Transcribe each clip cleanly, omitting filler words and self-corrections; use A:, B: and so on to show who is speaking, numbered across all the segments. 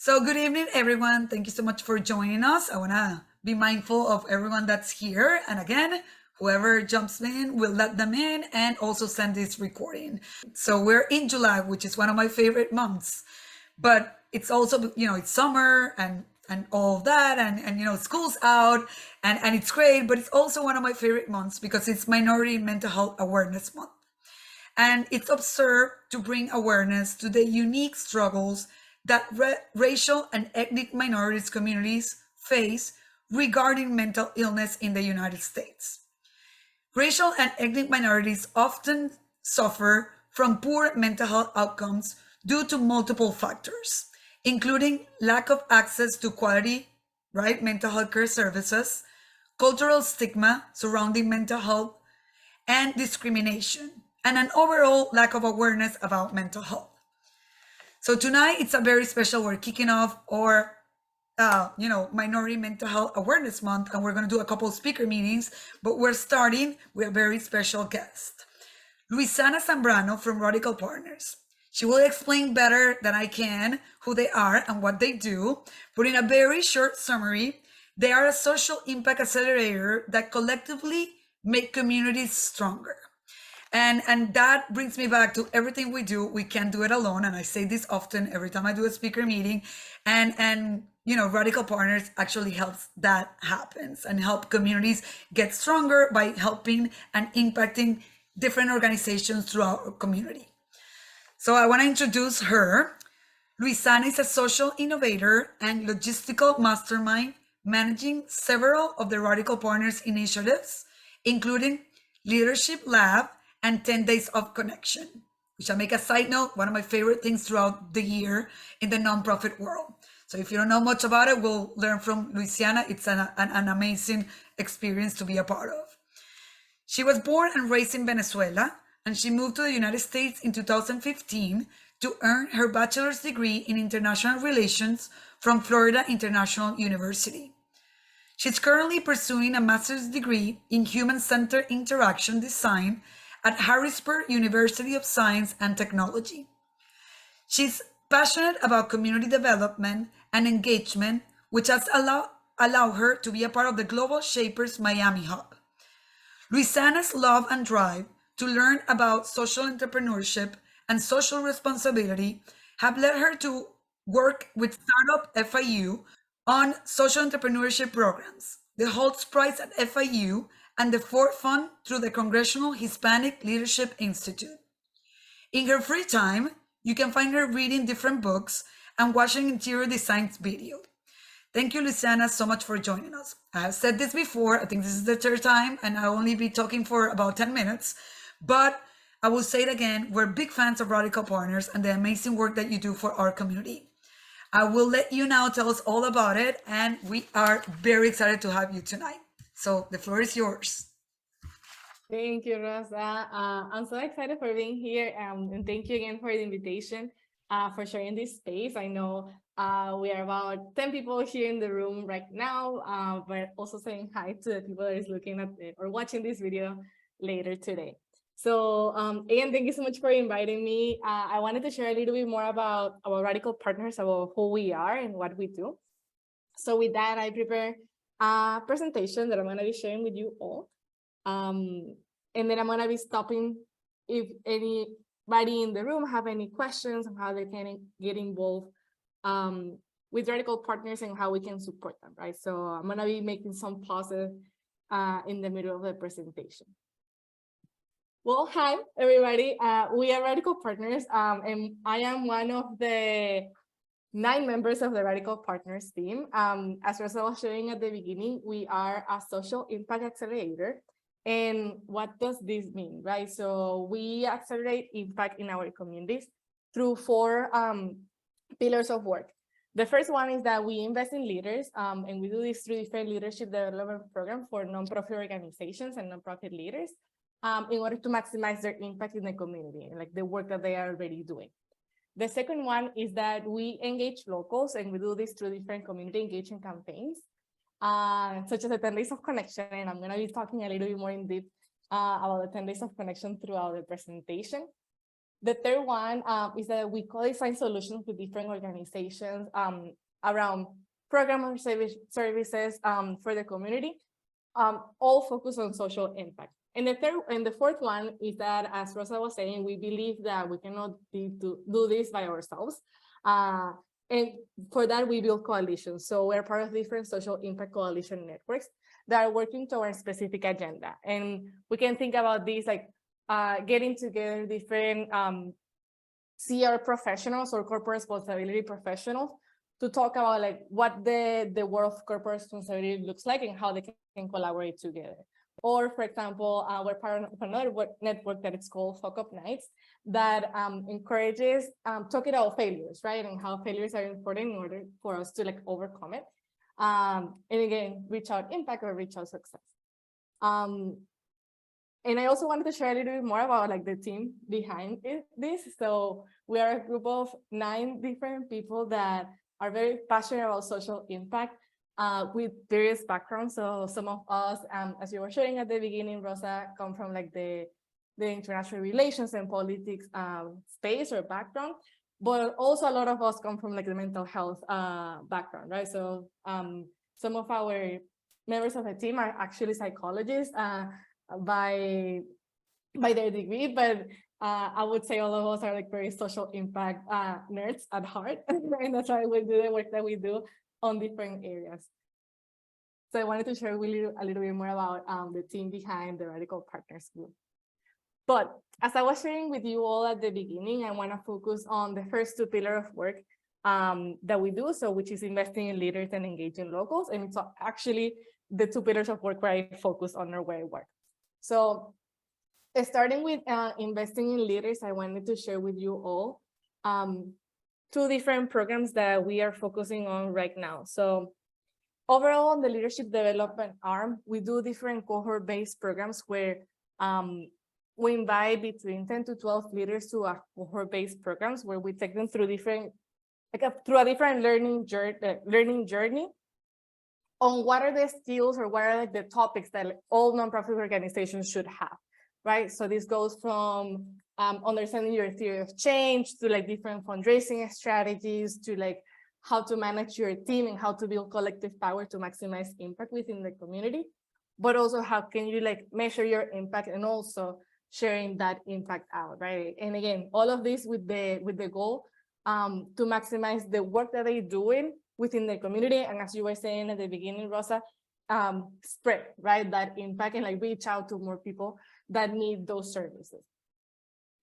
A: So good evening, everyone. Thank you so much for joining us. I want to be mindful of everyone that's here. And again, whoever jumps in, we'll let them in and also send this recording. So we're in July, which is one of my favorite months. But it's also, it's summer and all of that and school's out and it's great, but it's also one of my favorite months because it's Minority Mental Health Awareness Month. And it's observed to bring awareness to the unique struggles that racial and ethnic minorities communities face regarding mental illness in the United States. Racial and ethnic minorities often suffer from poor mental health outcomes due to multiple factors, including lack of access to quality, mental health care services, cultural stigma surrounding mental health, and discrimination, and an overall lack of awareness about mental health. So tonight it's a very special. We're kicking off our, Minority Mental Health Awareness Month, and we're going to do a couple of speaker meetings. But we're starting with a very special guest, Luisana Zambrano from Radical Partners. She will explain better than I can who they are and what they do. But in a very short summary, they are a social impact accelerator that collectively make communities stronger. And that brings me back to everything we do. We can't do it alone. And I say this often every time I do a speaker meeting. And Radical Partners actually helps that happens and help communities get stronger by helping and impacting different organizations throughout our community. So I want to introduce her. Luisana is a social innovator and logistical mastermind managing several of the Radical Partners initiatives, including Leadership Lab and 10 Days of Connection, which I make a side note, one of my favorite things throughout the year in the nonprofit world. So if you don't know much about it, we'll learn from Luisana. It's an amazing experience to be a part of. She was born and raised in Venezuela, and she moved to the United States in 2015 to earn her bachelor's degree in international relations from Florida International University. She's currently pursuing a master's degree in human-centered interaction design at Harrisburg University of Science and Technology. She's passionate about community development and engagement, which has allowed her to be a part of the Global Shapers Miami Hub. Luisana's love and drive to learn about social entrepreneurship and social responsibility have led her to work with Startup FIU on social entrepreneurship programs, the Holtz Prize at FIU, and the Ford Fund through the Congressional Hispanic Leadership Institute. In her free time, you can find her reading different books and watching interior designs video. Thank you, Luisana, so much for joining us. I have said this before, I think this is the third time, and I'll only be talking for about 10 minutes, but I will say it again, we're big fans of Radical Partners and the amazing work that you do for our community. I will let you now tell us all about it, and we are very excited to have you tonight. So the floor is yours.
B: Thank you, Rosa. I'm so excited for being here, and thank you again for the invitation, for sharing this space. I know we are about 10 people here in the room right now, but also saying hi to the people that is looking at it or watching this video later today. So again, thank you so much for inviting me. I wanted to share a little bit more about our Radical Partners, about who we are and what we do. So with that, I prepared a presentation that I'm going to be sharing with you all. And then I'm going to be stopping if anybody in the room have any questions on how they can get involved with Radical Partners and how we can support them, right? So I'm going to be making some pauses in the middle of the presentation. Well, hi, everybody. We are Radical Partners, and I am one of the 9 members of the Radical Partners team. As Rosa was showing at the beginning, we are a social impact accelerator. And what does this mean, right? So we accelerate impact in our communities through 4 pillars of work. The first one is that we invest in leaders, and we do this through different leadership development programs for nonprofit organizations and nonprofit leaders in order to maximize their impact in the community and like the work that they are already doing. The second one is that we engage locals, and we do this through different community engagement campaigns, such as the 10 Days of Connection, and I'm going to be talking a little bit more in depth about the 10 Days of Connection throughout the presentation. The third one is that we co-design solutions with different organizations around program or services for the community, all focused on social impact. And the fourth one is that, as Rosa was saying, we believe that we cannot do this by ourselves. And for that, we build coalitions. So we're part of different social impact coalition networks that are working towards a specific agenda. And we can think about these like getting together different CR professionals or corporate responsibility professionals to talk about like what the world of corporate responsibility looks like and how they can collaborate together. Or, for example, we're part of another network that is called Fuck Up Nights that encourages talking about failures, right? And how failures are important in order for us to like overcome it. And again, reach out impact or reach out success. And I also wanted to share a little bit more about like the team behind this. So we are a group of 9 different people that are very passionate about social impact with various backgrounds. So some of us, as you were sharing at the beginning, Rosa, come from like the international relations and politics space or background, but also a lot of us come from like the mental health background, right? So some of our members of the team are actually psychologists by their degree, but I would say all of us are like very social impact nerds at heart, and that's why we do the work that we do on different areas. So I wanted to share with you a little bit more about the team behind the Radical Partners Group. But as I was sharing with you all at the beginning, I want to focus on the first 2 pillars of work that we do, so which is investing in leaders and engaging locals. And it's actually the 2 pillars of work where I focus on or where I work. So starting with investing in leaders, I wanted to share with you all 2 different programs that we are focusing on right now. So overall, on the leadership development arm, we do different cohort-based programs where we invite between 10 to 12 leaders to a cohort-based programs where we take them through different, through a different learning journey on what are the skills or what are like the topics that all nonprofit organizations should have, right? So this goes from understanding your theory of change to like different fundraising strategies to like how to manage your team and how to build collective power to maximize impact within the community, but also how can you like measure your impact and also sharing that impact out, right? And again, all of this with the goal to maximize the work that they're doing within the community. And as you were saying at the beginning, Rosa, spread, right, that impact and like reach out to more people that need those services.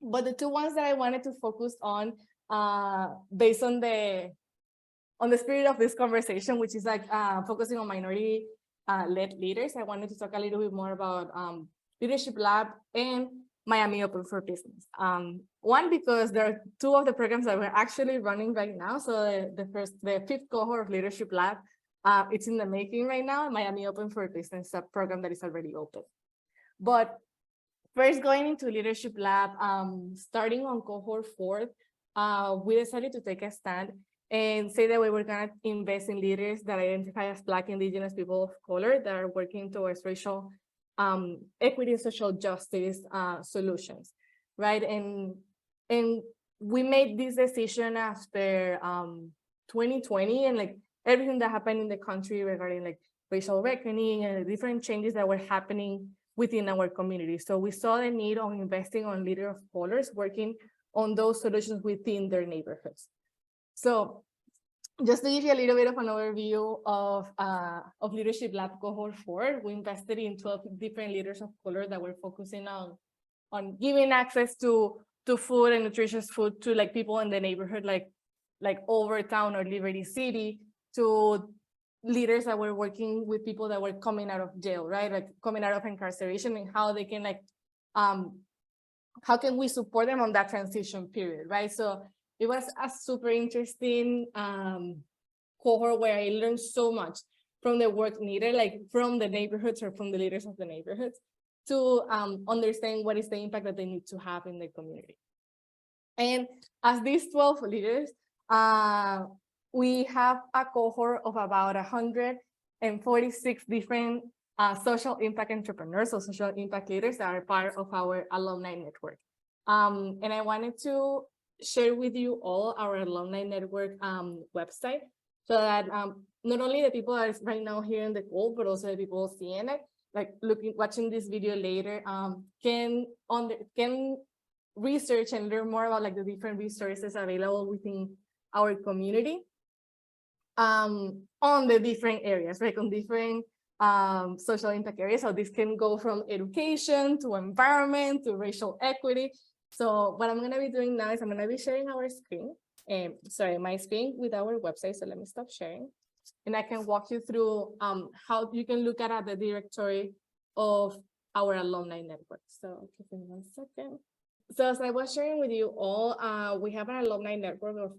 B: But the 2 ones that I wanted to focus on based on the spirit of this conversation, which is like focusing on minority led leaders, I wanted to talk a little bit more about Leadership Lab and Miami Open for Business. One, because there are 2 of the programs that we're actually running right now. So the 5th cohort of Leadership Lab, it's in the making right now. Miami Open for Business, a program that is already open. But first, going into Leadership Lab, starting on cohort 4, we decided to take a stand and say that we were going to invest in leaders that identify as Black, Indigenous people of color that are working towards racial equity and social justice solutions, right? And we made this decision after 2020 and like everything that happened in the country regarding like racial reckoning and the different changes that were happening within our community. So we saw the need of investing on leaders of colors working on those solutions within their neighborhoods. So just to give you a little bit of an overview of Leadership Lab Cohort 4, we invested in 12 different leaders of color that were focusing on giving access to food and nutritious food to like people in the neighborhood, like Overtown or Liberty City, to leaders that were working with people that were coming out of jail, right? Like coming out of incarceration, and how they can like, how can we support them on that transition period, right? So it was a super interesting cohort where I learned so much from the work needed, like from the neighborhoods or from the leaders of the neighborhoods, to understand what is the impact that they need to have in the community. And as these 12 leaders, we have a cohort of about 146 different social impact entrepreneurs or social impact leaders that are part of our alumni network. And I wanted to share with you all our alumni network website, so that not only the people that are right now here in the call, but also the people seeing it, like watching this video later, can research and learn more about like the different resources available within our community on the different areas, right? On different social impact areas. So this can go from education to environment to racial equity. So what I'm gonna be doing now is I'm gonna be sharing our screen, my screen with our website. So let me stop sharing. And I can walk you through how you can look at the directory of our alumni network. So give me 1 second. So as I was sharing with you all, we have an alumni network of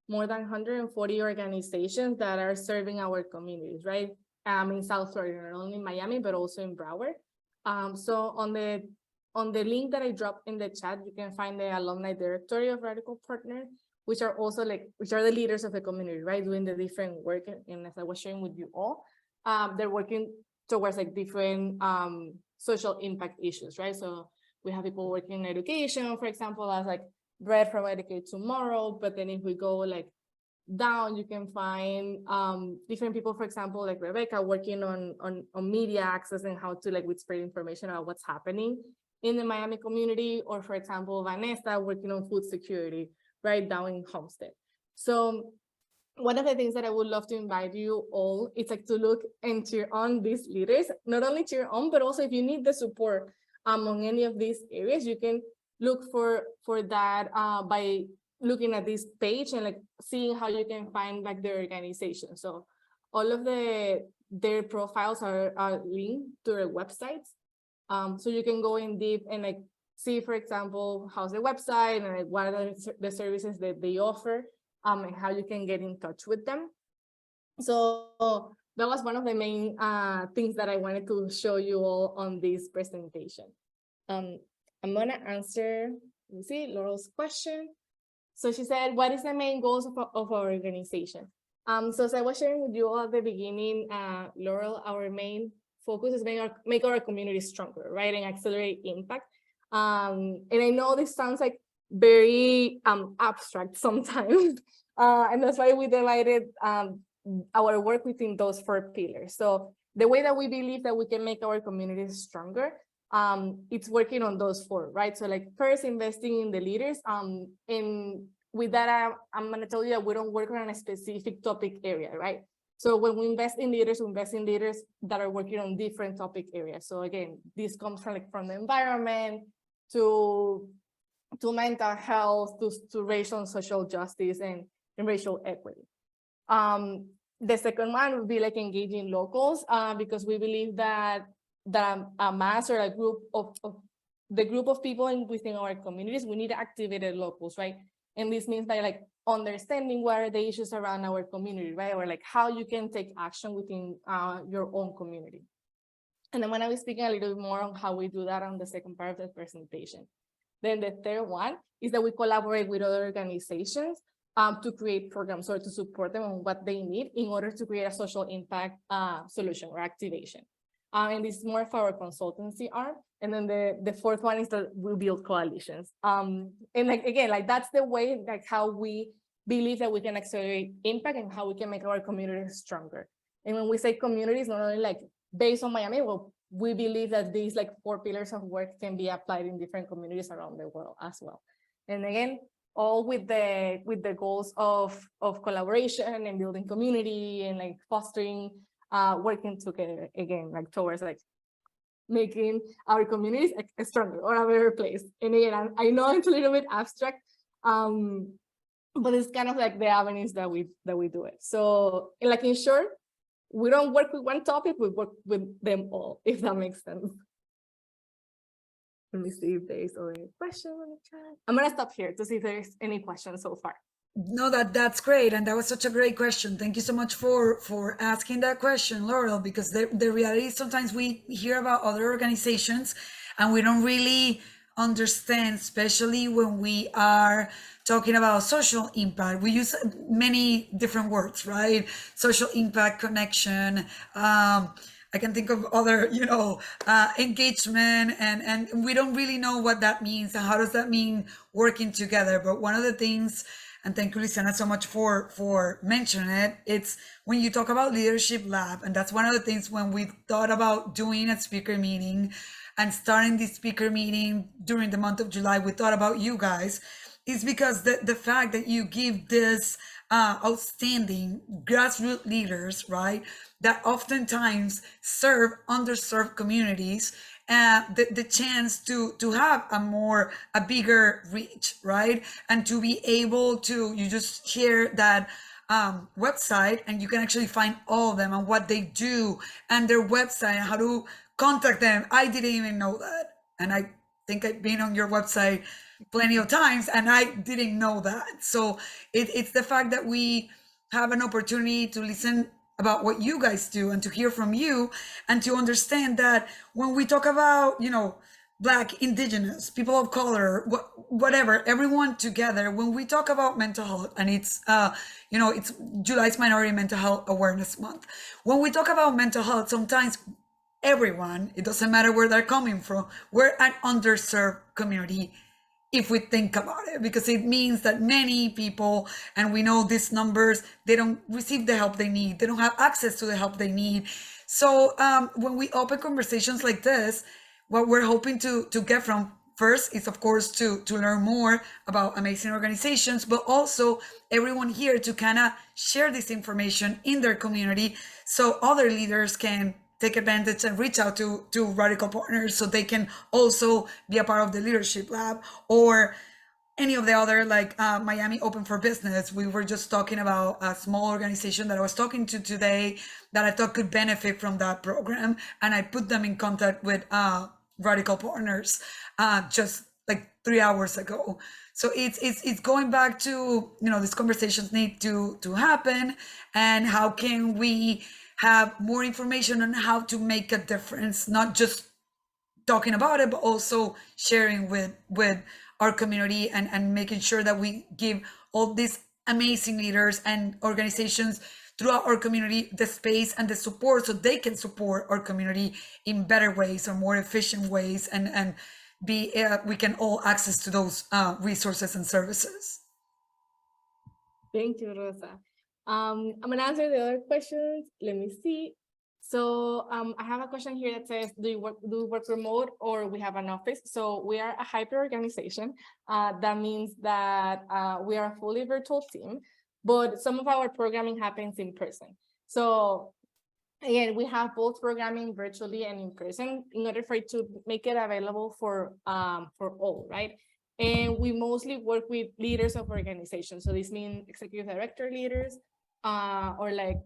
B: more than 140 organizations that are serving our communities, right? In South Florida, not only in Miami, but also in Broward. So on the link that I dropped in the chat, you can find the alumni directory of Radical Partner, which are the leaders of the community, right? Doing the different work. And as I was sharing with you all, they're working towards like different social impact issues, right? So we have people working in education, for example, as like Bread from Educate Tomorrow. But then if we go like down, you can find different people, for example, like Rebecca working on media access and how to like with spread information about what's happening in the Miami community, or for example, Vanessa working on food security, right down in Homestead. So one of the things that I would love to invite you all is like to look and cheer on these leaders, not only cheer on, but also if you need the support among any of these areas, you can look for that by looking at this page and like seeing how you can find like their organization. So all of their profiles are linked to their websites. So you can go in deep and like see, for example, how's the website and like what are the services that they offer, and how you can get in touch with them. So that was one of the main things that I wanted to show you all on this presentation. I'm gonna answer, let me see, Laurel's question. So she said, what is the main goals of our organization? So as I was sharing with you all at the beginning, Laurel, our main focus is make our community stronger, right? And accelerate impact. And I know this sounds like very abstract sometimes. And that's why we divided our work within those 4 pillars. So the way that we believe that we can make our communities stronger, it's working on those 4, right? So like first investing in the leaders. And with that, I'm gonna tell you that we don't work on a specific topic area, right? So when we invest in leaders, we invest in leaders that are working on different topic areas. So again, this comes from the environment to mental health, to racial and social justice and racial equity. The second one would be like engaging locals, because we believe that a mass or a group of the group of people within our communities, we need activated locals, right? And this means by like understanding what are the issues around our community, right? Or like how you can take action within your own community. And then when I was speaking a little bit more on how we do that on the second part of the presentation. Then the third one is that we collaborate with other organizations to create programs or to support them on what they need in order to create a social impact solution or activation. And this is more of our consultancy arm. And then the fourth one is that we build coalitions. And like, again, like that's the way, like how we believe that we can accelerate impact and how we can make our communities stronger. And when we say communities, not only like based on Miami, well, we believe that these like 4 pillars of work can be applied in different communities around the world as well. And again, all with the goals of collaboration and building community and like fostering, working together again, like towards like making our communities stronger or a better place. And again, I know it's a little bit abstract, but it's kind of like the avenues that we do it. So like in short, we don't work with one topic, we work with them all, if that makes sense. Let me see if there's any question on the chat. I'm gonna stop here to see if there's any questions so far.
A: No, that's great, and that was such a great question. Thank you so much for asking that question, Laurel, because the reality is sometimes we hear about other organizations and we don't really understand, especially when we are talking about social impact. We use many different words, right? Social impact, connection, I can think of other, engagement, and we don't really know what that means and how does that mean working together. But one of the things, and thank you, Luisana, so much for mentioning it. It's when you talk about leadership lab, and that's one of the things when we thought about doing a speaker meeting and starting this speaker meeting during the month of July, we thought about you guys, is because the fact that you give this outstanding grassroots leaders, right, that oftentimes serve underserved communities, the chance to have a bigger reach, right, and to be able to, you just share that website, and you can actually find all of them and what they do and their website and how to contact them. I didn't even know that, and I think I've been on your website plenty of times and I didn't know that. So it's the fact that we have an opportunity to listen about what you guys do and to hear from you and to understand that when we talk about, Black, Indigenous, people of color, whatever, everyone together, when we talk about mental health, and it's July's Minority Mental Health Awareness Month. When we talk about mental health, sometimes everyone, it doesn't matter where they're coming from, we're an underserved community if we think about it, because it means that many people, and we know these numbers, they don't receive the help they need, they don't have access to the help they need. So when we open conversations like this, what we're hoping to get from first is, of course, to learn more about amazing organizations, but also everyone here to kind of share this information in their community so other leaders can take advantage and reach out to radical partners so they can also be a part of the leadership lab, or any of the other, like Miami Open for Business. We were just talking about a small organization that I was talking to today that I thought could benefit from that program, and I put them in contact with radical partners just like 3 hours ago. So it's going back to, these conversations need to happen, and how can we have more information on how to make a difference, not just talking about it, but also sharing with our community, and making sure that we give all these amazing leaders and organizations throughout our community the space and the support so they can support our community in better ways or more efficient ways, and be we can all access to those resources and services.
B: Thank you, Rosa. I'm gonna answer the other questions. Let me see. So I have a question here that says, do you work remote or we have an office? So we are a hybrid organization. That means that we are a fully virtual team, but some of our programming happens in person. So again, we have both programming virtually and in person in order for it to make it available for all, right? And we mostly work with leaders of organizations. So this means executive director leaders, or like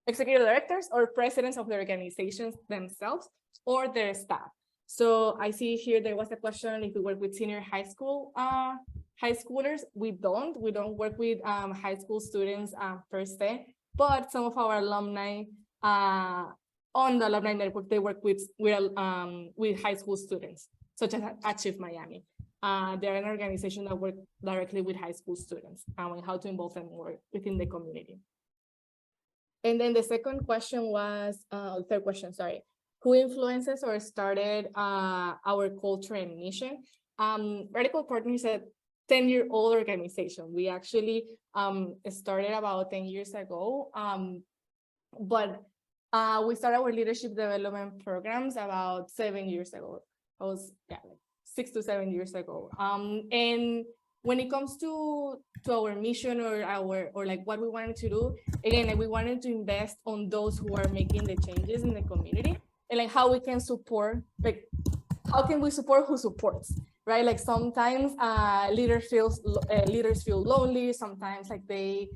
B: executive directors or presidents of the organizations themselves or their staff. So I see here there was a question if we work with senior high schoolers. We don't work with high school students per se, but some of our alumni on the alumni network, they work with high school students, such as Achieve Miami. They're an organization that works directly with high school students and how to involve them more within the community. And then the second question was, third question, sorry. Who influences or started our culture and mission? Radical Partners is a 10-year-old organization. We actually started about 10 years ago, but we started our leadership development programs about 7 years ago. I was like 6 to 7 years ago. And when it comes to our mission or like what we wanted to do, again, like we wanted to invest on those who are making the changes in the community, and like how we can support, like how can we support who supports, right? Like sometimes leaders feel lonely. Sometimes like they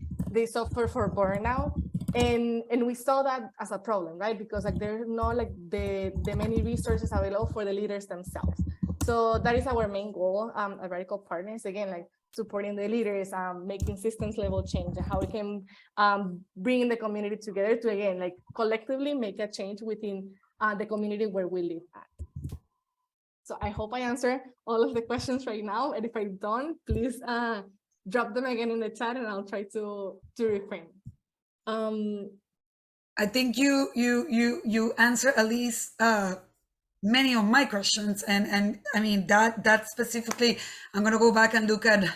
B: suffer for burnout, and we saw that as a problem, right? Because like there's not like the many resources available for the leaders themselves. So that is our main goal at Radical Partners. Again, like supporting the leaders, making systems level change, and how we can bring the community together to, again, like collectively make a change within the community where we live at. So I hope I answered all of the questions right now. And if I don't, please drop them again in the chat and I'll try to reframe.
A: I think you answer at least many of my questions, and I mean that specifically, I'm gonna go back and look at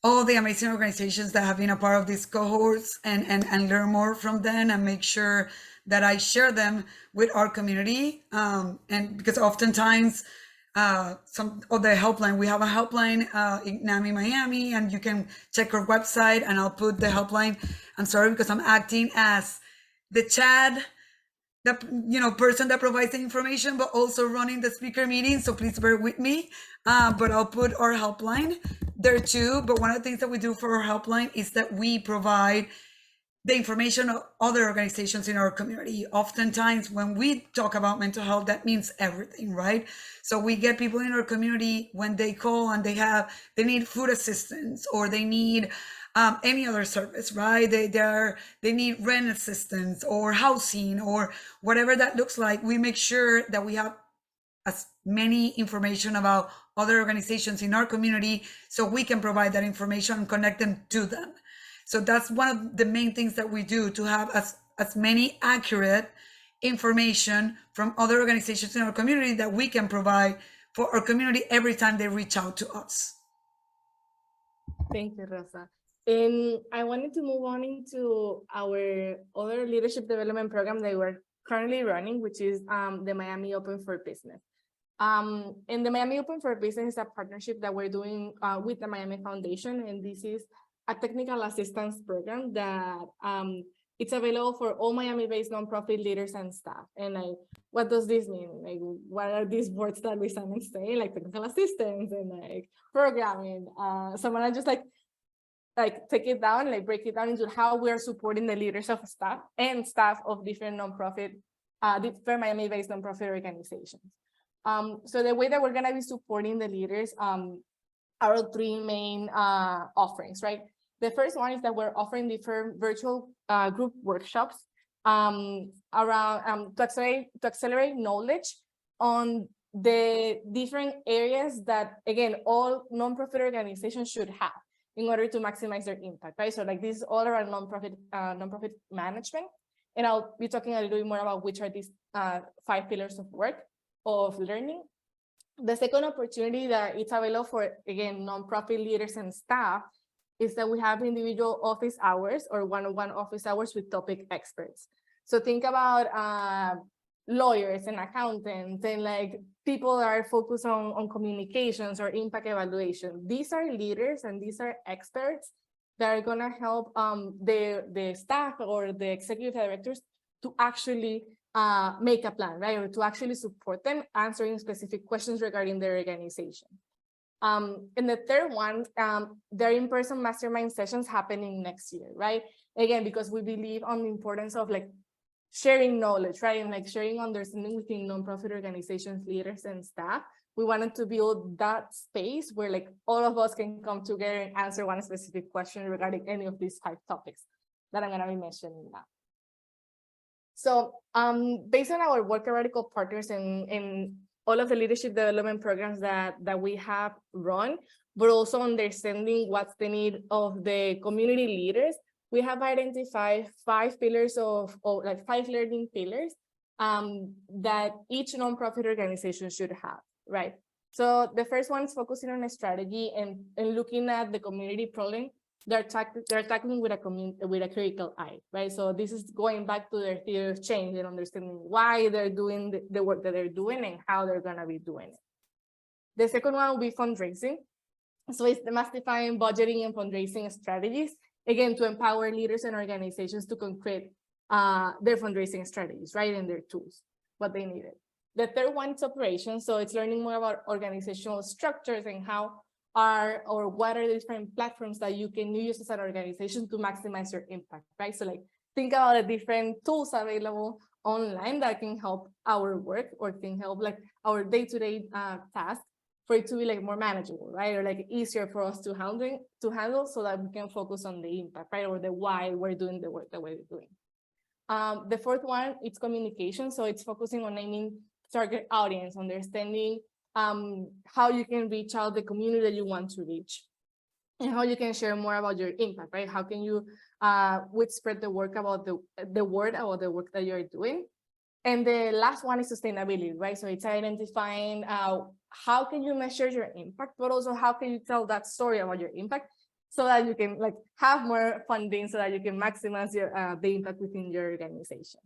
A: all the amazing organizations that have been a part of these cohorts, and learn more from them, and make sure that I share them with our community. And because oftentimes, some of the helpline, we have a helpline in NAMI Miami, and you can check our website, and I'll put the helpline. I'm sorry because I'm acting as the chat, the person that provides the information, but also running the speaker meeting, so please bear with me. But I'll put our helpline there too. But one of the things that we do for our helpline is that we provide the information of other organizations in our community. Oftentimes when we talk about mental health, that means everything, right? So we get people in our community when they call and they need food assistance, or they need any other service, right? They need rent assistance or housing or whatever that looks like. We make sure that we have as many information about other organizations in our community, so we can provide that information and connect them to them. So that's one of the main things that we do, to have as many accurate information from other organizations in our community that we can provide for our community every time they reach out to us.
B: Thank you, Rosa. And I wanted to move on into our other leadership development program that we're currently running, which is the Miami Open for Business. And the Miami Open for Business is a partnership that we're doing with the Miami Foundation, and this is a technical assistance program that it's available for all Miami-based nonprofit leaders and staff. And like, what does this mean? Like, what are these words that Luisana is saying, like technical assistance and like programming? So I'm gonna just like take it down, like break it down into how we are supporting the leaders of staff and staff of different nonprofit, different Miami-based nonprofit organizations. So the way that we're gonna be supporting the leaders are three main offerings, right? The first one is that we're offering different virtual group workshops around to accelerate knowledge on the different areas that, again, all nonprofit organizations should have in order to maximize their impact, right? So like this is all around nonprofit management. And I'll be talking a little bit more about which are these 5 pillars of work of learning. The second opportunity that it's available for, again, nonprofit leaders and staff is that we have individual office hours or one-on-one office hours with topic experts. So think about lawyers and accountants and like people that are focused on communications or impact evaluation. These are leaders and these are experts that are gonna help the staff or the executive directors to actually make a plan, right? Or to actually support them answering specific questions regarding their organization. And the third one, they're in-person mastermind sessions happening next year, right? Again, because we believe on the importance of like sharing knowledge, right? And like sharing understanding within nonprofit organizations, leaders and staff. We wanted to build that space where like all of us can come together and answer one specific question regarding any of these 5 topics that I'm gonna be mentioning now. So based on our work radical partners and all of the leadership development programs that we have run, but also understanding what's the need of the community leaders, we have identified 5 pillars like 5 learning pillars that each nonprofit organization should have, right? So the first one is focusing on a strategy and looking at the community problem they're tackling with a critical eye, right? So this is going back to their theory of change and understanding why they're doing the work that they're doing and how they're gonna be doing it. The second one will be fundraising. So it's demystifying budgeting and fundraising strategies, again, to empower leaders and organizations to concrete their fundraising strategies, right? And their tools, what they needed. The third one is operations. So it's learning more about organizational structures and what are the different platforms that you can use as an organization to maximize your impact, right? So like think about the different tools available online that can help our work or can help like our day-to-day tasks for it to be like more manageable, right? Or like easier for us to handle so that we can focus on the impact, right? Or the why we're doing the work that we're doing. The fourth one, it's communication. So it's focusing on naming target audience, understanding how you can reach out the community that you want to reach. and how you can share more about your impact, right? How can you spread the work about the word about the work that you're doing. And the last one is sustainability, right? So it's identifying how can you measure your impact, but also how can you tell that story about your impact so that you can like have more funding so that you can maximize your the impact within your organization.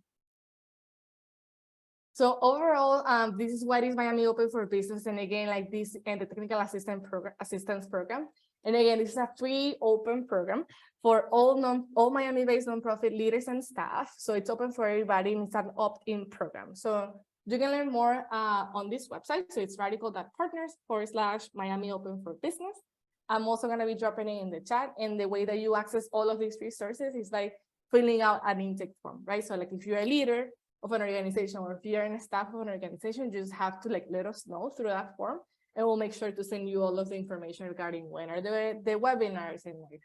B: So overall, this is what is Miami Open for Business, and again, like this and the technical assistance program. And again, this is a free open program for all Miami-based nonprofit leaders and staff. So it's open for everybody, and it's an opt-in program. So you can learn more on this website. So it's radical.partners/Miami Open for Business. I'm also going to be dropping it in the chat. And the way that you access all of these resources is by filling out an intake form, right? So like if you're a leader of an organization, or if you're in a staff of an organization, you just have to like let us know through that form, and we'll make sure to send you all of the information regarding when are the webinars, and like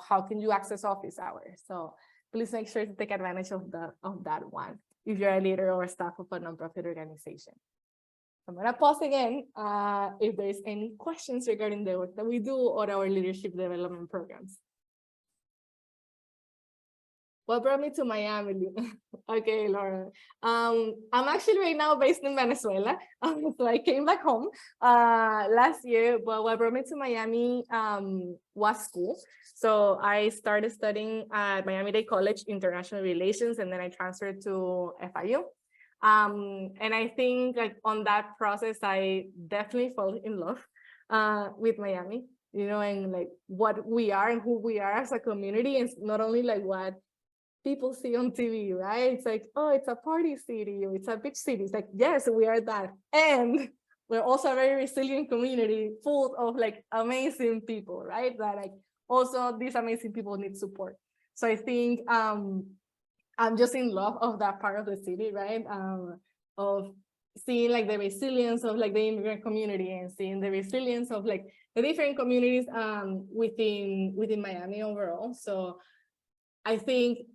B: how can you access office hours. So please make sure to take advantage of that one if you're a leader or a staff of a nonprofit organization. I'm gonna pause again if there's any questions regarding the work that we do or our leadership development programs. What brought me to Miami? Okay, Laura. I'm actually right now based in Venezuela. So I came back home last year, but what brought me to Miami was school. So I started studying at Miami Dade College, International Relations, and then I transferred to FIU. And I think like on that process, I definitely fell in love with Miami, you know, and like what we are and who we are as a community, and not only like what people see on TV, right? It's like, oh, it's a party city, or it's a beach city. It's like, yes, we are that. And we're also a very resilient community full of like amazing people, right? That like also these amazing people need support. So I think I'm just in love of that part of the city, right? Of seeing like the resilience of like the immigrant community, and seeing the resilience of like the different communities within Miami overall. So I think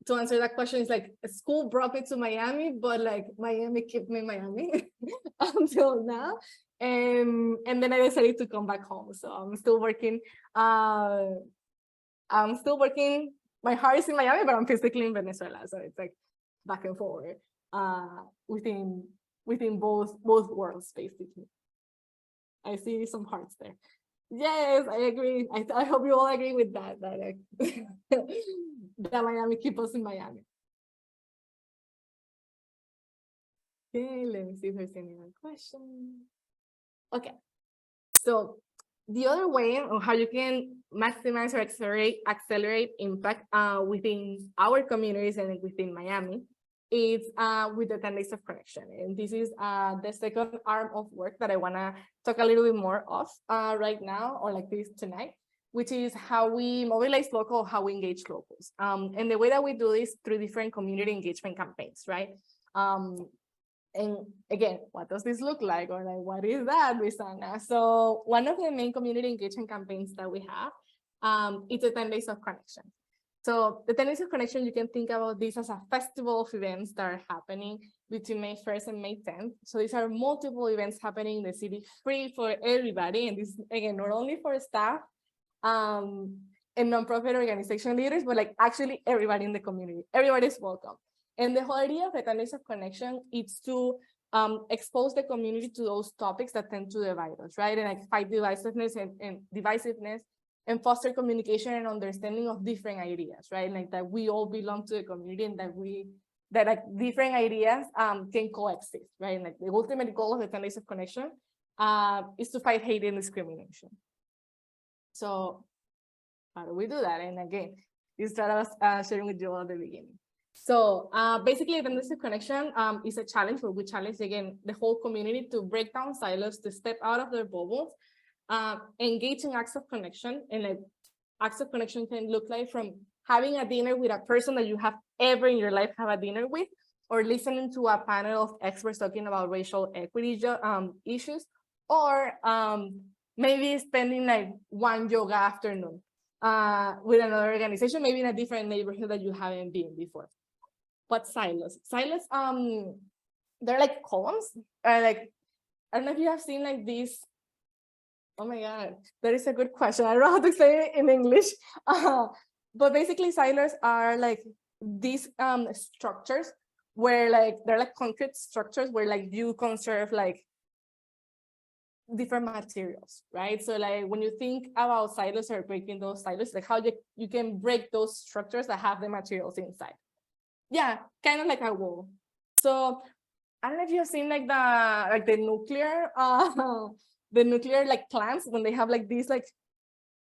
B: to answer that question is like school brought me to Miami, but like Miami kept me in Miami until now. And then I decided to come back home. So I'm still working. My heart is in Miami, but I'm physically in Venezuela. So it's like back and forward within both worlds, basically. I see some hearts there. Yes, I agree. I hope you all agree with that. That Miami keep us in Miami. Okay, let me see if there's any other questions. Okay, so the other way on how you can maximize or accelerate impact within our communities and within Miami is with the 10 days of connection. And this is the second arm of work that I want to talk a little bit more of right now, or like this tonight, which is how we mobilize local, how we engage locals. And the way that we do this through different community engagement campaigns, right? And again, what does this look like? Or like, what is that, Luisana? So one of the main community engagement campaigns that we have is the 10 days of connection. So the 10 days of connection, you can think about this as a festival of events that are happening between May 1st and May 10th. So these are multiple events happening in the city, free for everybody. And this, again, not only for staff and nonprofit organization leaders, but like actually everybody in the community. Everybody's welcome. And the whole idea of the 10 days of connection is to expose the community to those topics that tend to divide us, right? And like fight divisiveness and foster communication and understanding of different ideas, right? Like that we all belong to the community, and that like different ideas can coexist, right? And like the ultimate goal of the 10 days of connection is to fight hate and discrimination. So how do we do that? And again, this is what I was sharing with you all at the beginning. So basically, the 10 days of connection is a challenge where we challenge, again, the whole community to break down silos, to step out of their bubbles, engage in acts of connection. And like acts of connection can look like from having a dinner with a person that you have ever in your life have a dinner with, or listening to a panel of experts talking about racial equity issues, or maybe spending like one yoga afternoon with another organization, maybe in a different neighborhood that you haven't been before. But silos, they're like columns, like, I don't know if you have seen like these Oh my God, that is a good question. I don't know how to say it in English. But basically silos are like these structures where like they're like concrete structures where like you conserve like different materials, right? So like when you think about silos or breaking those silos, like how you can break those structures that have the materials inside. Yeah, kind of like a wall. So I don't know if you've seen like the nuclear the nuclear like plants when they have like these like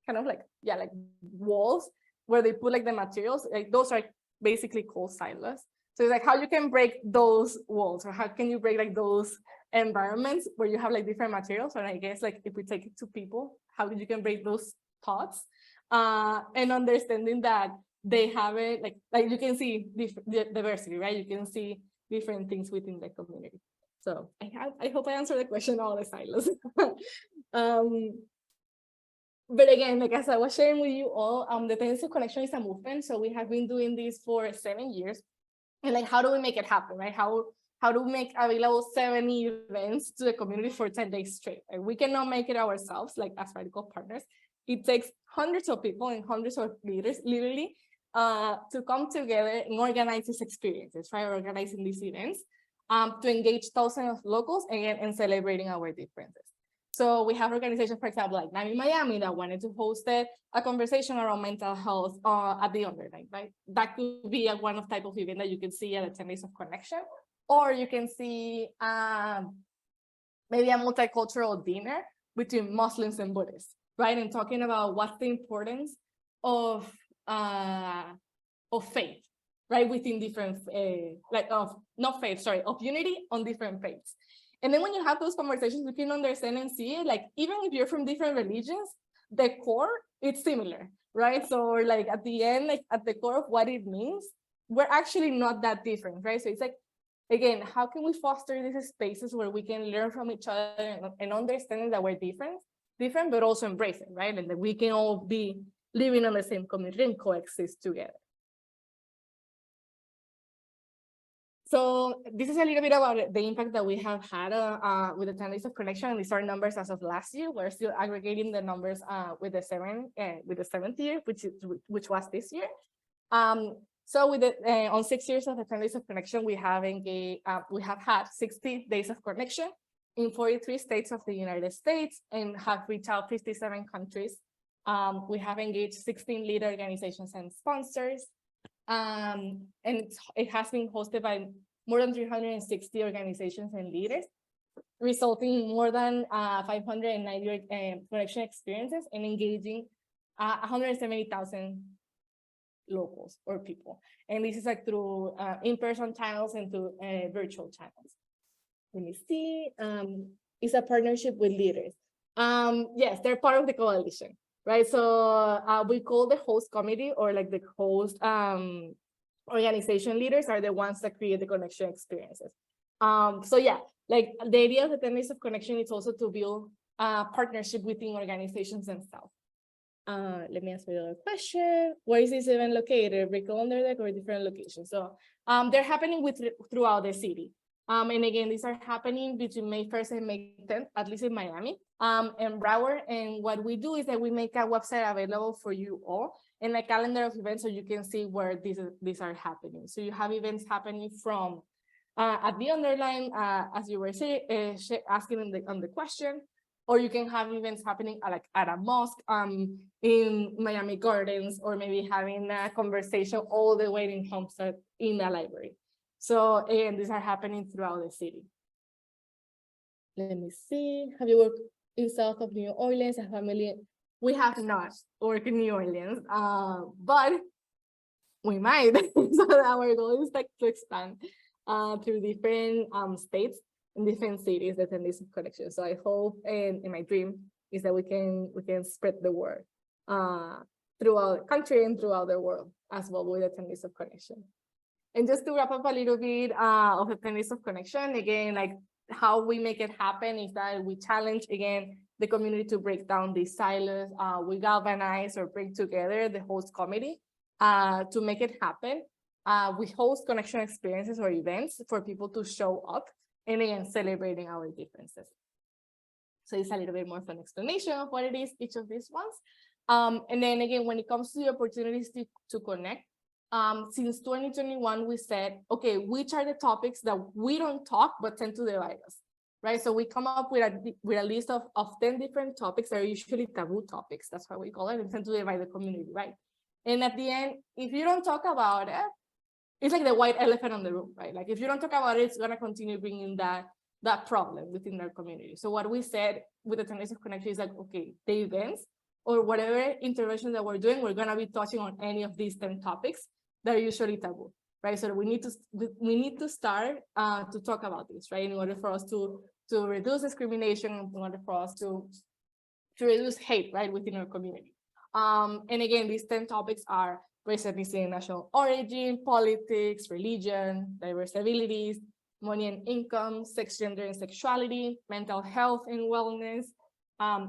B: kind of like like walls where they put like the materials, like those are basically called silos. So it's like how you can break those walls, or how can you break like those environments where you have like different materials. And I guess like if we take it to people, how you can break those thoughts, and understanding that they have it like you can see diversity, right? You can see different things within the community. So I hope I answered the question all the silos. But again, like as I was sharing with you all, the Tendency Connection is a movement. So we have been doing this for 7 years. And like, how do we make it happen, right? How do we make available 70 events to the community for 10 days straight? Like, we cannot make it ourselves, like as radical partners. It takes hundreds of people and hundreds of leaders, literally, to come together and organize these experiences, right? Organizing these events, to engage thousands of locals and celebrating our differences. So we have organizations, for example, like NAMI Miami that wanted to host a conversation around mental health at the underline, right? That could be one of type of event that you can see at the 10 Days of Connection, or you can see maybe a multicultural dinner between Muslims and Buddhists, right? And talking about what's the importance of faith, right? Within different, of unity on different faiths. And then when you have those conversations, you can understand and see it, like, even if you're from different religions, the core, it's similar, right? So like at the end, like at the core of what it means, we're actually not that different, right? So it's like, again, how can we foster these spaces where we can learn from each other and understanding that we're different, but also embrace it, right? And that we can all be living in the same community and coexist together. So this is a little bit about the impact that we have had with the 10 Days of Connection, and these are numbers as of last year. We're still aggregating the numbers with the seventh year, which was this year. So with on 6 years of the 10 Days of Connection, we have had 60 days of connection in 43 states of the United States and have reached out 57 countries. We have engaged 16 leader organizations and sponsors. And it has been hosted by more than 360 organizations and leaders, resulting in more than 590 connection experiences and engaging 170,000 locals or people. And this is like through in-person channels and through virtual channels. Let me see. It's a partnership with leaders. Yes, they're part of the coalition. Right, so we call the host committee, or like the host organization leaders are the ones that create the connection experiences. So yeah, like the idea of the 10 Days of Connection is also to build a partnership within organizations themselves. Let me answer the other question. Where is this event located? Brickell, Underdeck, or different locations? So they're happening throughout the city. And again, these are happening between May 1st and May 10th, at least in Miami and Broward. And what we do is that we make a website available for you all and a calendar of events so you can see where these are happening. So you have events happening from at the underline, as you were asking on the question, or you can have events happening at a mosque in Miami Gardens, or maybe having a conversation all the way in Homestead in a library. So again, these are happening throughout the city. Let me see. Have you worked in south of New Orleans? A family? We have not worked in New Orleans, but we might. So our goal is like to expand through different states and different cities that attend this connection. So I hope, and my dream is that we can spread the word throughout the country and throughout the world as well with the 10 Days of Connection. And just to wrap up a little bit of the 10 Days of Connection, again, like how we make it happen is that we challenge, again, the community to break down these silos. We galvanize or bring together the host committee to make it happen. We host connection experiences or events for people to show up and again, celebrating our differences. So it's a little bit more of an explanation of what it is, each of these ones. And then again, when it comes to the opportunities to connect, since 2021, we said, okay, which are the topics that we don't talk but tend to divide us, right? So we come up with a list of 10 different topics that are usually taboo topics. That's what we call it, and tend to divide the community, right? And at the end, if you don't talk about it, it's like the white elephant on the room, right? Like if you don't talk about it, it's gonna continue bringing that problem within their community. So what we said with the 10 days of connection is like, okay, the events or whatever intervention that we're doing, we're gonna be touching on any of these 10 topics that are usually taboo, right? So we need to start to talk about this, right? In order for us to reduce discrimination, in order for us to reduce hate, right, within our community. And again, these 10 topics are race, ethnicity, and national origin, politics, religion, diverse abilities, money and income, sex, gender, and sexuality, mental health and wellness,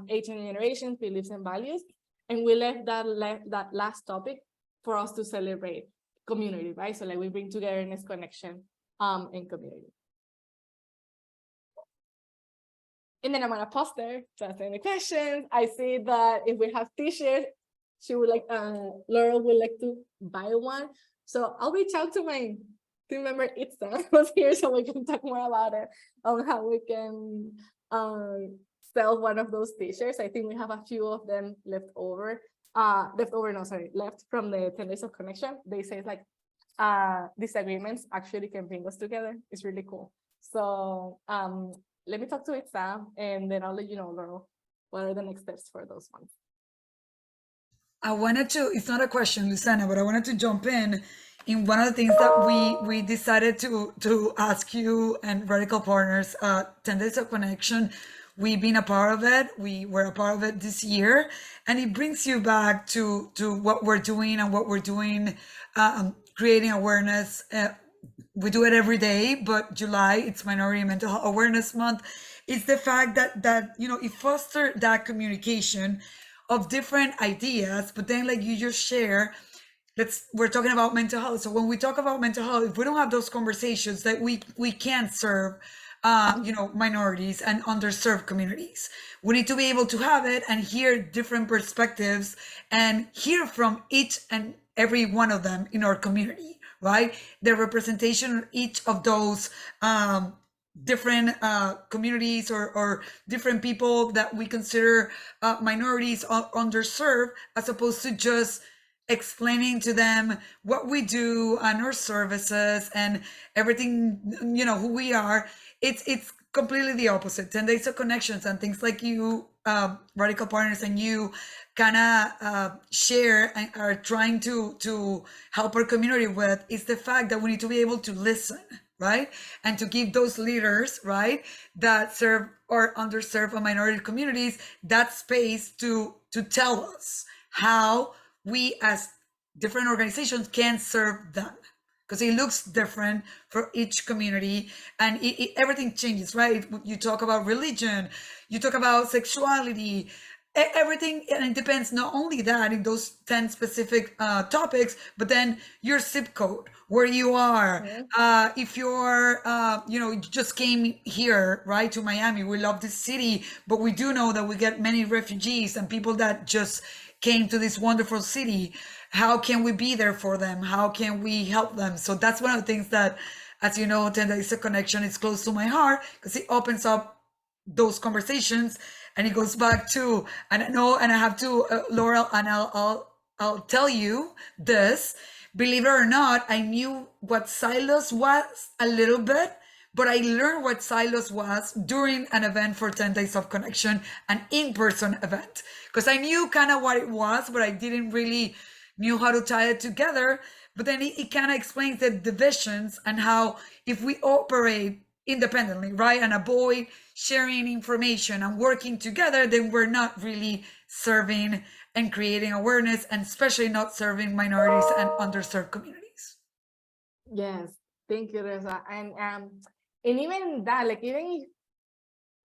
B: age and generation, beliefs and values. And we left that last topic for us to celebrate community, right? So like we bring togetherness, connection, and community. And then I'm gonna pause there to answer any questions. I see that if we have t-shirts, she would like, Laura would like to buy one. So I'll reach out to my team member Itza who's here so we can talk more about it, on how we can sell one of those t-shirts. I think we have a few of them left from the 10 days of connection. They say it's like disagreements actually can bring us together. It's really cool. So let me talk to Itza and then I'll let you know, Laura, what are the next steps for those ones.
A: I wanted to, it's not a question, Luisana, but I wanted to jump in one of the things that we decided to ask you and Radical Partners, 10 Days of Connection. We've been a part of it. We were a part of it this year. And it brings you back to what we're doing and what we're doing, creating awareness. We do it every day, but July, it's Minority Mental Health Awareness Month. It's the fact that it fosters that communication of different ideas, but then like you just share, we're talking about mental health. So when we talk about mental health, if we don't have those conversations, that we can't serve minorities and underserved communities. We need to be able to have it and hear different perspectives and hear from each and every one of them in our community, right? The representation of each of those different communities or different people that we consider minorities or underserved, as opposed to just explaining to them what we do and our services and everything, who we are. It's completely the opposite. 10 Days of Connections and things like you, Radical Partners, and you kind of share and are trying to help our community with, is the fact that we need to be able to listen, right? And to give those leaders, right, that serve or underserved or minority communities that space to tell us how we as different organizations can serve them. Because it looks different for each community and everything changes, right? You talk about religion, you talk about sexuality, everything, and it depends not only that in those 10 specific topics, but then your zip code, where you are, if you're you just came here, right, to Miami. We love this city, but we do know that we get many refugees and people that just came to this wonderful city. How can we be there for them? How can we help them? So that's one of the things that, as you know, 10 Days of Connection is close to my heart, because it opens up those conversations. And it goes back to, and I know, and I have to, Laurel, and I'll tell you this. Believe it or not, I knew what silos was a little bit, but I learned what silos was during an event for 10 Days of Connection, an in-person event, because I knew kind of what it was, but I didn't really knew how to tie it together. But then it kind of explains the divisions and how if we operate independently, right, and avoid sharing information and working together, then we're not really serving and creating awareness, and especially not serving minorities and underserved communities.
B: Yes, thank you, Rosa. And even that, like, even if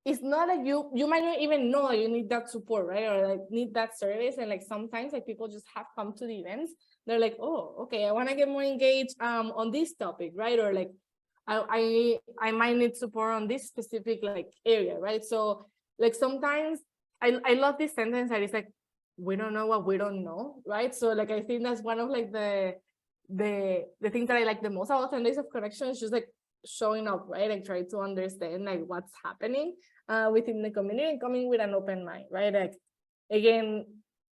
B: it's not like you might not even know that you need that support, right, or like need that service, and like sometimes like people just have come to the events, they're like, oh, okay, I want to get more engaged on this topic, right, or like I might need support on this specific like area, right? So Like sometimes I love this sentence that is like, we don't know what we don't know, right? So like I think that's one of like the things that I like the most about 10 days of connection is just like showing up, right? Like try to understand like what's happening within the community and coming with an open mind, right? Like again,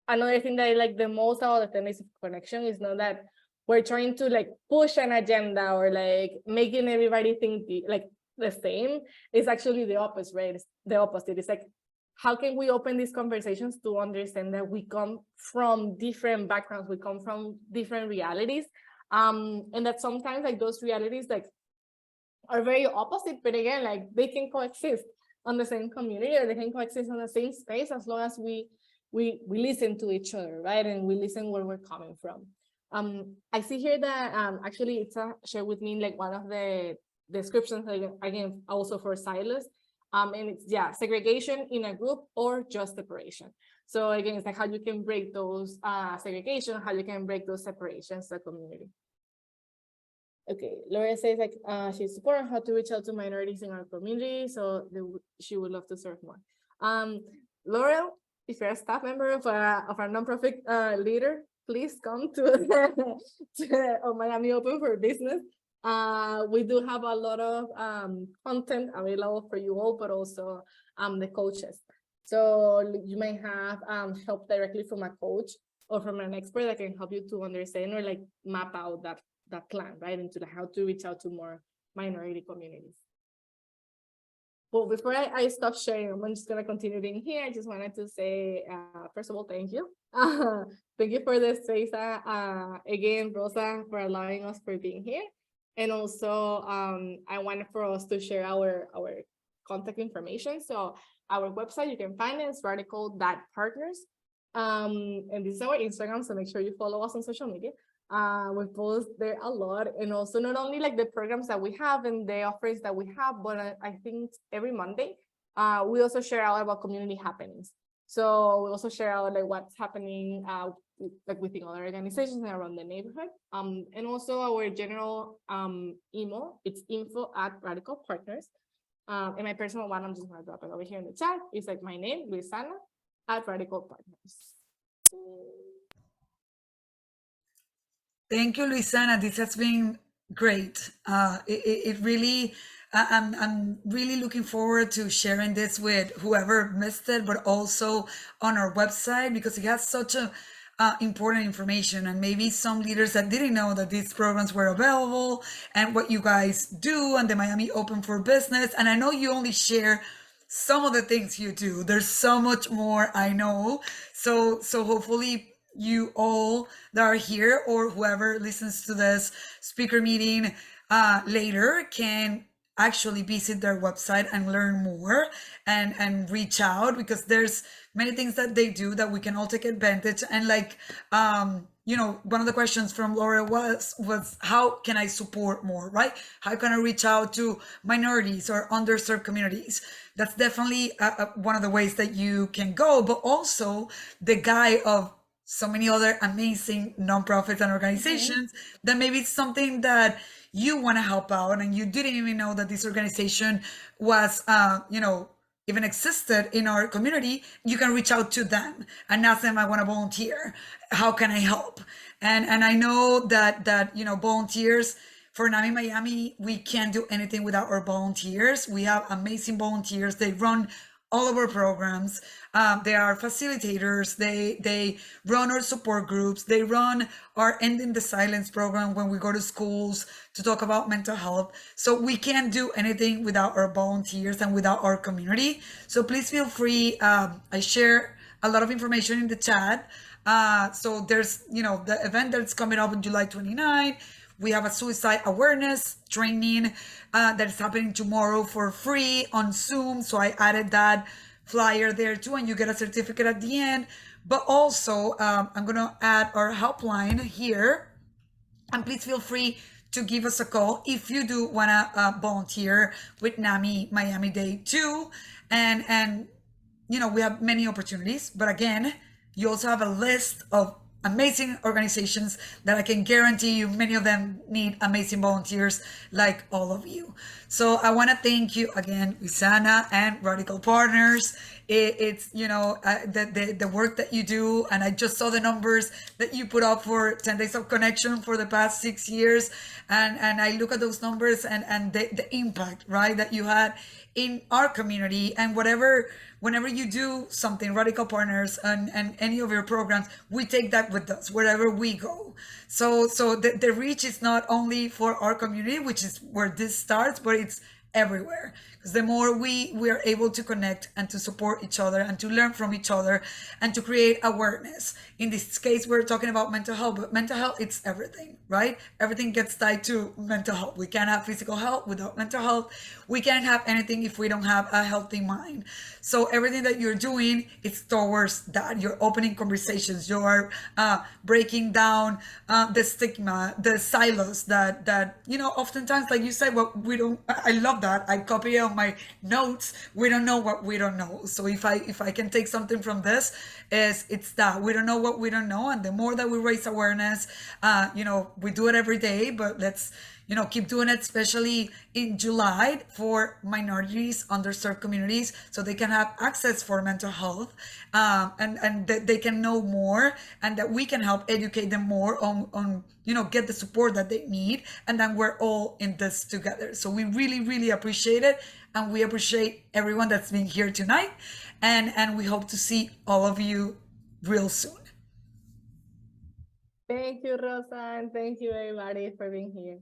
B: another thing that I like the most about the 10 days of connection is not that we're trying to like push an agenda or like making everybody think like the same. It's actually the opposite, right? It's the opposite. It's like, how can we open these conversations to understand that we come from different backgrounds, we come from different realities, and that sometimes like those realities like are very opposite, but again, like they can coexist on the same community or they can coexist on the same space as long as we listen to each other, right? And we listen where we're coming from. I see here that actually it's shared with me like one of the descriptions again also for silos. And it's segregation in a group or just separation. So again, it's like how you can break those segregation, how you can break those separations to the community. Okay, Laura says like she's supporting how to reach out to minorities in our community, so she would love to serve more. Laura, if you're a staff member of our nonprofit leader, please come to Miami Open for Business. We do have a lot of content available for you all, but also the coaches. So you may have help directly from a coach or from an expert that can help you to understand or like map out that plan, right, into how to reach out to more minority communities. Well, before I stop sharing, I'm just gonna continue being here. I just wanted to say, first of all, thank you. Thank you for the space, again, Rosa, for allowing us for being here. And also, I wanted for us to share our contact information. So our website, you can find it, it's radical.partners. And this is our Instagram, so make sure you follow us on social media. We post there a lot, and also not only like the programs that we have and the offerings that we have, but I think every Monday we also share out about community happenings. So we also share out like what's happening like within other organizations around the neighborhood, and also our general email, it's info@radicalpartners, and my personal one, I'm just gonna drop it over here in the chat. It's like my name, Luisana, @radicalpartners.
A: Thank you, Luisana. This has been great. It really, I'm really looking forward to sharing this with whoever missed it, but also on our website because it has such a important information, and maybe some leaders that didn't know that these programs were available and what you guys do and the Miami Open for Business. And I know you only share some of the things you do. There's so much more, I know. So hopefully you all that are here or whoever listens to this speaker meeting later can actually visit their website and learn more and reach out, because there's many things that they do that we can all take advantage. And like one of the questions from Laura was how can I support more, right? How can I reach out to minorities or underserved communities? That's definitely one of the ways that you can go, but also the guy of so many other amazing nonprofits and organizations that maybe it's something that you want to help out and you didn't even know that this organization was even existed in our community. You can reach out to them and ask them, I want to volunteer, how can I help? And I know that volunteers for NAMI Miami, we can't do anything without our volunteers. We have amazing volunteers. They run all of our programs. They are facilitators. They run our support groups. They run our Ending the Silence program when we go to schools to talk about mental health. So we can't do anything without our volunteers and without our community. So please feel free. I share a lot of information in the chat. So there's, the event that's coming up on July 29. We have a suicide awareness training that is happening tomorrow for free on Zoom. So I added that flyer there too, and you get a certificate at the end. But also, I'm going to add our helpline here. And please feel free to give us a call if you do want to volunteer with NAMI Miami Dade too. And we have many opportunities. But again, you also have a list of amazing organizations that I can guarantee you many of them need amazing volunteers like all of you. So I want to thank you again, Luisana and Radical Partners. It's, the work that you do. And I just saw the numbers that you put up for 10 Days of Connection for the past 6 years. And I look at those numbers, and the impact, right, that you had in our community. And whenever you do something, Radical Partners and any of your programs, we take that with us wherever we go. So the reach is not only for our community, which is where this starts, but it's everywhere, because the more we are able to connect and to support each other and to learn from each other and to create awareness. In this case, we're talking about mental health, but mental health, it's everything, right? Everything gets tied to mental health. We can't have physical health without mental health. We can't have anything if we don't have a healthy mind. So everything that you're doing is towards that. You're opening conversations. You are breaking down the stigma, the silos that oftentimes, like you said, what we don't. I love that. I copy it on my notes. We don't know what we don't know. So if I can take something from this, it's that we don't know what we don't know. And the more that we raise awareness, we do it every day, but let's keep doing it, especially in July, for minorities, underserved communities, so they can have access for mental health, and that they can know more, and that we can help educate them more on get the support that they need. And then we're all in this together. So we really, really appreciate it. And we appreciate everyone that's been here tonight. And we hope to see all of you real soon.
B: Thank you, Rosa, and thank you, everybody, for being here.